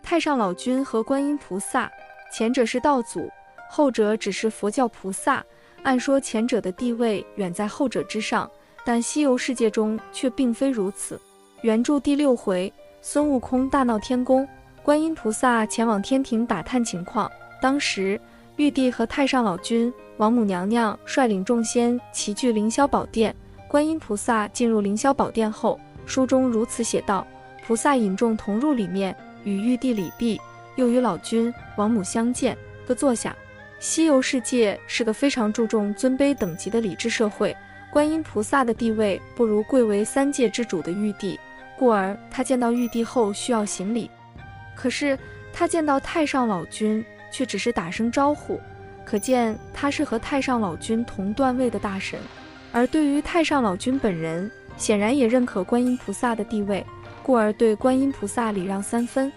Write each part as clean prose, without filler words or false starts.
太上老君和观音菩萨，前者是道祖，后者只是佛教菩萨。按说前者的地位远在后者之上，但西游世界中却并非如此。原著第6回，孙悟空大闹天宫，观音菩萨前往天庭打探情况。当时玉帝和太上老君、王母娘娘率领众仙齐聚凌霄宝殿。观音菩萨进入凌霄宝殿后，书中如此写道：菩萨引众同入里面，与玉帝礼毕，又与老君、王母相见，各坐下。西游世界是个非常注重尊卑等级的礼制社会，观音菩萨的地位不如贵为三界之主的玉帝，故而他见到玉帝后需要行礼。可是他见到太上老君却只是打声招呼，可见他是和太上老君同段位的大神。而对于太上老君本人，显然也认可观音菩萨的地位，故而对观音菩萨礼让3分。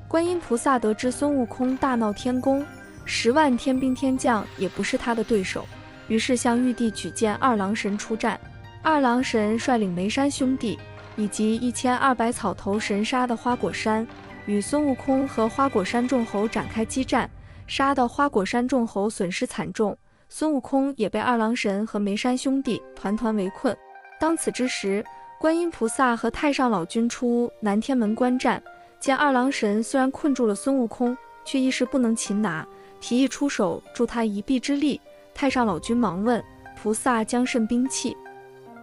观音菩萨得知孙悟空大闹天宫，10万天兵天将也不是他的对手，于是向玉帝举荐二郎神出战。二郎神率领梅山兄弟以及1200草头神杀的花果山，与孙悟空和花果山众猴展开激战，杀的花果山众猴损失惨重，孙悟空也被二郎神和梅山兄弟团团围困。当此之时，观音菩萨和太上老君出南天门观战，见二郎神虽然困住了孙悟空，却一时不能擒拿，提议出手助他一臂之力。太上老君忙问：菩萨将甚兵器，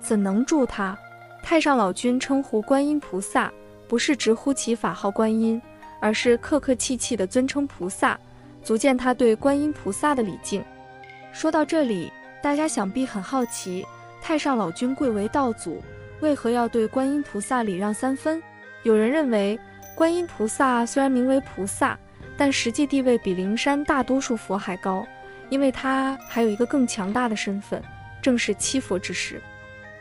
怎能助他？太上老君称呼观音菩萨，不是直呼其法号观音，而是客客气气地尊称菩萨，足见他对观音菩萨的礼敬。说到这里，大家想必很好奇，太上老君贵为道祖，为何要对观音菩萨礼让3分？有人认为，观音菩萨虽然名为菩萨，但实际地位比灵山大多数佛还高，因为他还有一个更强大的身份，正是七佛之师。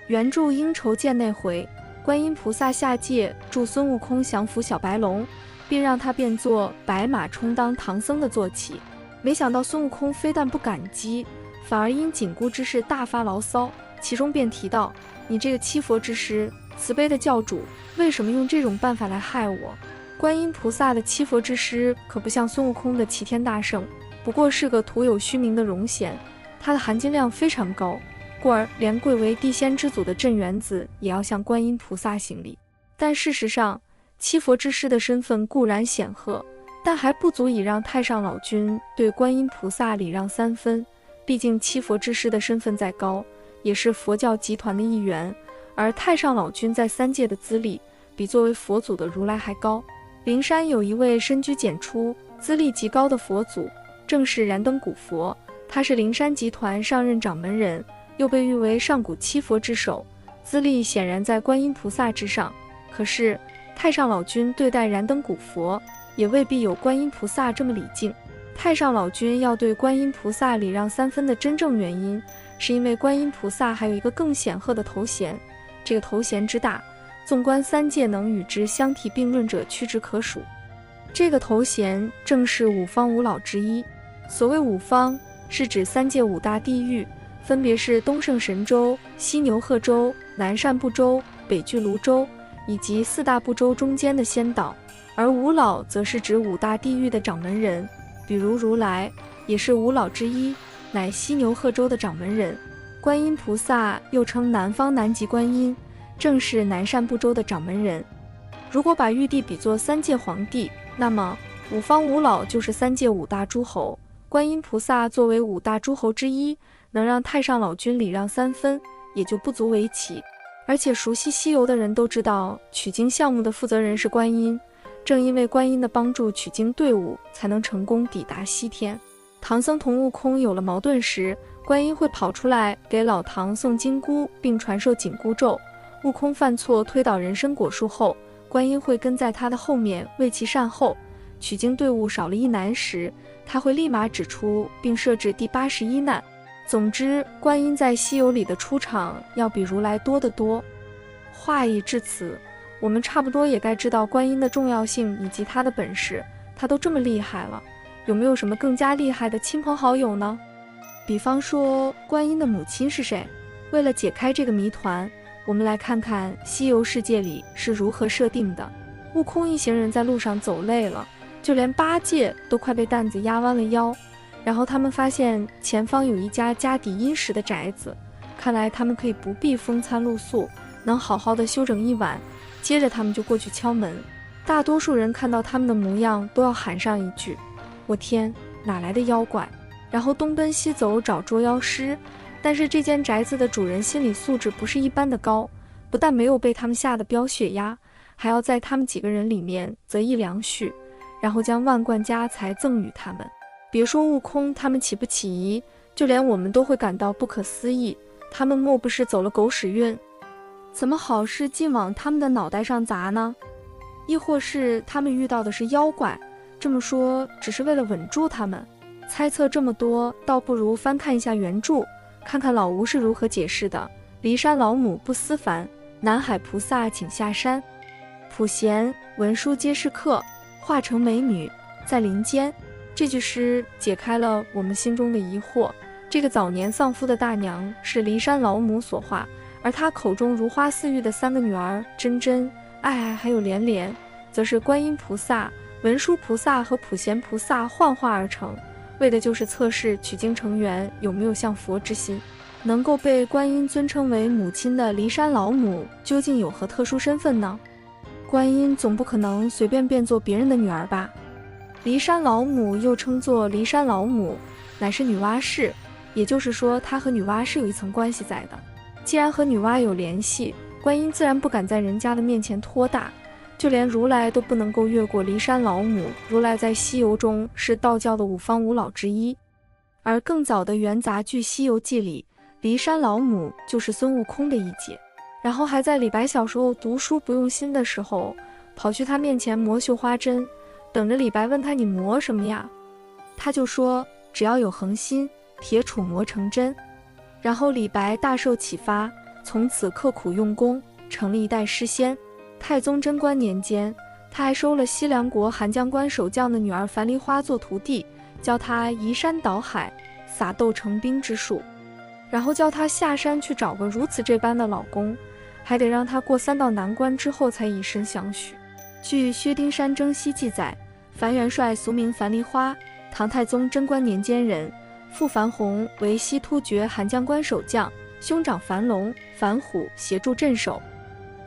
原著应酬见那回，观音菩萨下界助孙悟空降服小白龙，并让他变作白马充当唐僧的坐骑。没想到孙悟空非但不感激，反而因紧箍之事大发牢骚，其中便提到：你这个七佛之师，慈悲的教主，为什么用这种办法来害我？观音菩萨的七佛之师可不像孙悟空的齐天大圣，不过是个徒有虚名的荣衔，它的含金量非常高，故而连贵为地仙之祖的镇元子也要向观音菩萨行礼。但事实上，七佛之师的身份固然显赫，但还不足以让太上老君对观音菩萨礼让3分。毕竟七佛之师的身份再高，也是佛教集团的一员，而太上老君在三界的资历比作为佛祖的如来还高。灵山有一位深居简出、资历极高的佛祖，正是燃灯古佛，他是灵山集团上任掌门人，又被誉为上古七佛之首，资历显然在观音菩萨之上。可是太上老君对待燃灯古佛也未必有观音菩萨这么礼敬。太上老君要对观音菩萨礼让3分的真正原因，是因为观音菩萨还有一个更显赫的头衔，这个头衔之大，纵观三界能与之相提并论者屈指可数。这个头衔正是五方五老之一。所谓五方，是指三界5大地狱，分别是东胜神州、西牛贺州、南赡部洲、北俱泸州，以及4大部洲中间的仙岛。而五老则是指5大地狱的掌门人，比如如来也是五老之一，乃西牛贺州的掌门人。观音菩萨又称南方南极观音，正是南赡部洲的掌门人。如果把玉帝比作三界皇帝，那么五方五老就是三界5大诸侯。观音菩萨作为5大诸侯之一，能让太上老君礼让3分，也就不足为奇。而且熟悉西游的人都知道，取经项目的负责人是观音，正因为观音的帮助，取经队伍才能成功抵达西天。唐僧同悟空有了矛盾时，观音会跑出来给老唐诵金箍，并传授紧箍咒。悟空犯错推倒人参果树后，观音会跟在他的后面为其善后。取经队伍少了一难时，他会立马指出并设置第81难。总之，观音在西游里的出场要比如来多得多。话已至此，我们差不多也该知道观音的重要性以及他的本事。他都这么厉害了，有没有什么更加厉害的亲朋好友呢？比方说，观音的母亲是谁？为了解开这个谜团，我们来看看西游世界里是如何设定的。悟空一行人在路上走累了，就连八戒都快被担子压弯了腰。然后他们发现前方有一家家底殷实的宅子，看来他们可以不必风餐露宿，能好好的休整一晚。接着他们就过去敲门，大多数人看到他们的模样都要喊上一句：我天，哪来的妖怪？然后东奔西走找捉妖师。但是这间宅子的主人心理素质不是一般的高，不但没有被他们吓得飙血压，还要在他们几个人里面择一良婿，然后将万贯家财赠与他们。别说悟空他们起不起疑，就连我们都会感到不可思议，他们莫不是走了狗屎运？怎么好事尽往他们的脑袋上砸呢？亦或是他们遇到的是妖怪？这么说只是为了稳住他们？猜测这么多，倒不如翻看一下原著，看看老吴是如何解释的。骊山老母不思凡，南海菩萨请下山。普贤文书皆是客，化成美女在林间。这句诗解开了我们心中的疑惑。这个早年丧夫的大娘是骊山老母所化，而她口中如花似玉的三个女儿真真、爱爱还有连连，则是观音菩萨、文殊菩萨和普贤菩萨幻化而成，为的就是测试取经成员有没有像佛之心。能够被观音尊称为母亲的骊山老母究竟有何特殊身份呢？观音总不可能随便变作别人的女儿吧？骊山老母又称作骊山老母，乃是女娲氏，也就是说她和女娲是有一层关系在的。既然和女娲有联系，观音自然不敢在人家的面前托大，就连如来都不能够越过骊山老母。如来在西游中是道教的五方五老之一，而更早的元杂剧《西游记》里，骊山老母就是孙悟空的一姐。然后还在李白小时候读书不用心的时候，跑去他面前磨绣花针，等着李白问他你磨什么呀？他就说只要有恒心，铁杵磨成针。然后李白大受启发，从此刻苦用功，成了一代诗仙。太宗贞观年间，他还收了西凉国寒江关守将的女儿樊梨花做徒弟，教他移山倒海、撒豆成兵之术，然后叫他下山去找个如此这般的老公，还得让他过3道难关之后才以身相许。据薛丁山征西记载，樊元帅俗名樊梨花，唐太宗贞观年间人，父樊洪为西突厥寒江关守将，兄长樊龙、樊虎协助镇守。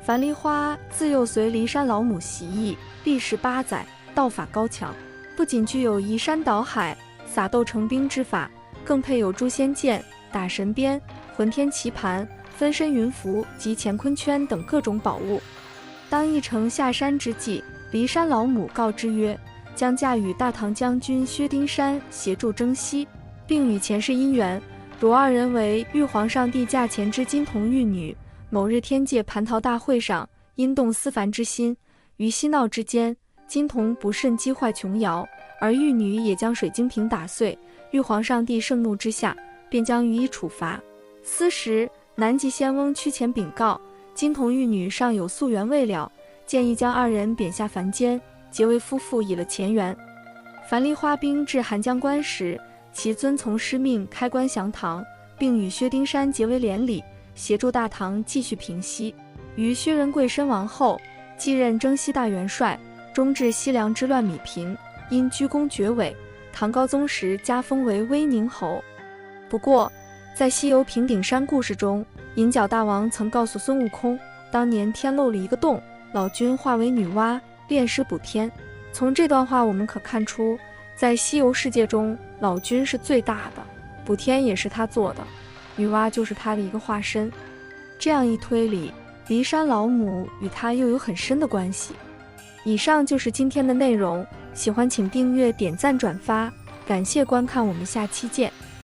樊梨花自幼随骊山老母习艺，历时8载，道法高强，不仅具有移山倒海、撒豆成兵之法，更配有诛仙剑、打神鞭、混天棋盘、分身云符及乾坤圈等各种宝物。当一程下山之际，骊山老母告知曰，将嫁与大唐将军薛丁山协助征西，并与前世姻缘，汝二人为玉皇上帝驾前之金童玉女。某日天界蟠桃大会上，因动思凡之心，于嬉闹之间，金童不慎击坏琼瑶，而玉女也将水晶瓶打碎。玉皇上帝盛怒之下，便将予以处罚。斯时南极仙翁趋前禀告，金童玉女尚有夙缘未了，建议将2人贬下凡间，结为夫妇以了前缘。樊梨花兵至寒江关时，其遵从师命开关降唐，并与薛丁山结为连理，协助大唐继续平西。于薛仁贵身亡后，继任征西大元帅，终至西凉之乱米平，因居功厥伟，唐高宗时加封为威宁侯。不过在西游平顶山故事中，银角大王曾告诉孙悟空，当年天漏了一个洞，老君化为女娲，炼尸补天。从这段话我们可看出，在西游世界中，老君是最大的，补天也是他做的，女娲就是他的一个化身。这样一推理，骊山老母与他又有很深的关系。以上就是今天的内容，喜欢请订阅、点赞、转发，感谢观看，我们下期见。